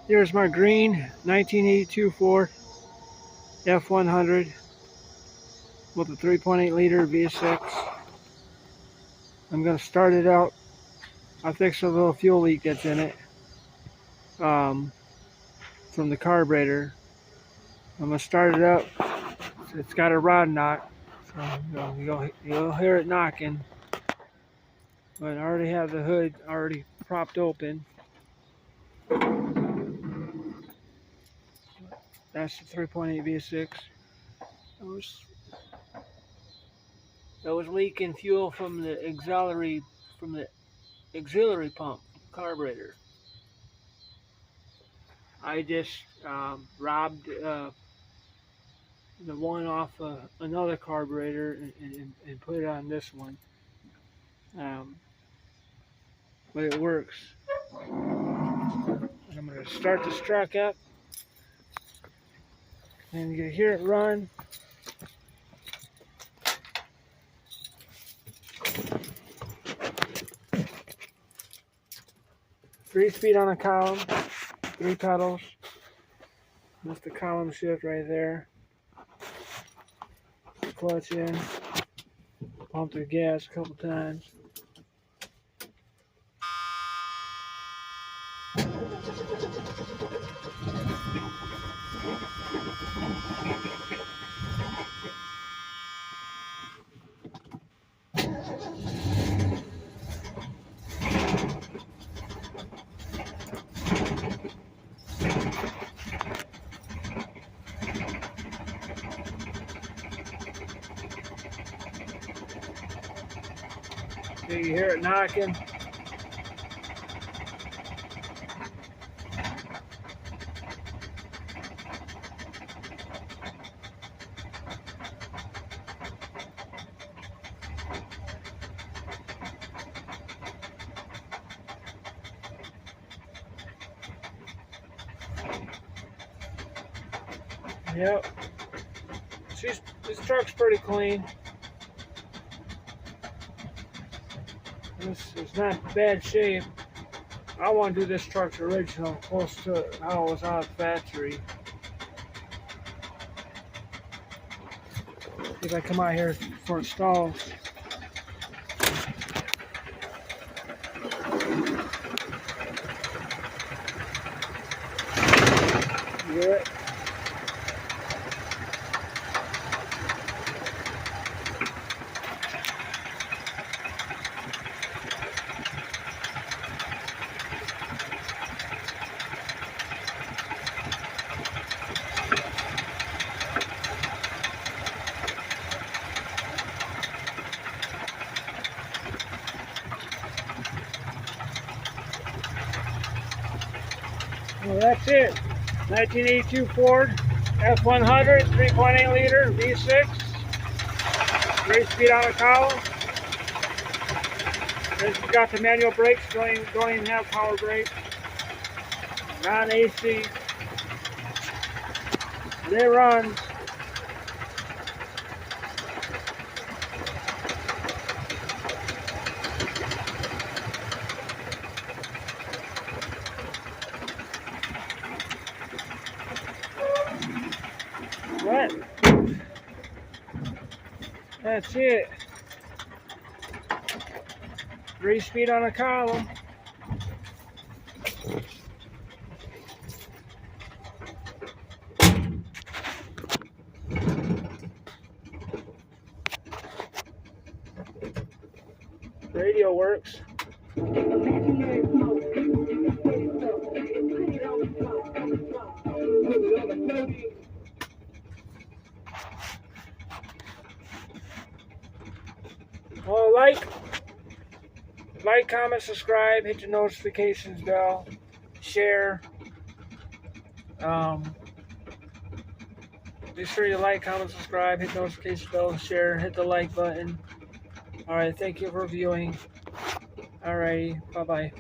Here's my green 1982 Ford F-100 with a 3.8 liter V6. I'm going to start it out. I fixed a little fuel leak that's in it from the carburetor. I'm going to start it up. It's got a rod knock, so you'll hear it knocking. But I already have the hood already propped open. That's the 3.8 V6. That was leaking fuel from the auxiliary pump carburetor. I just robbed the one off another carburetor and put it on this one. But it works. And I'm going to start this truck up, and you can hear it run. Three speed on a column, 3 pedals. That's the column shift right there. Clutch in, pump the gas a couple times. You hear it knocking. Yep. This truck's pretty clean. It's not in bad shape. I want to do this truck's original, close to how it was out of the factory. If I come out here for installs. You hear it? Well, that's it. 1982 Ford F-100, 3.8 liter V6. 3 speed on a column. This has got the manual brakes, don't even have power brakes. Non-AC. They run. What? That's it. 3 speed on a column. Radio works. Well, like, comment, subscribe, hit the notifications bell, share. Be sure you like, comment, subscribe, hit the notification bell, share, hit the like button. Alright, thank you for viewing. Alright, bye-bye.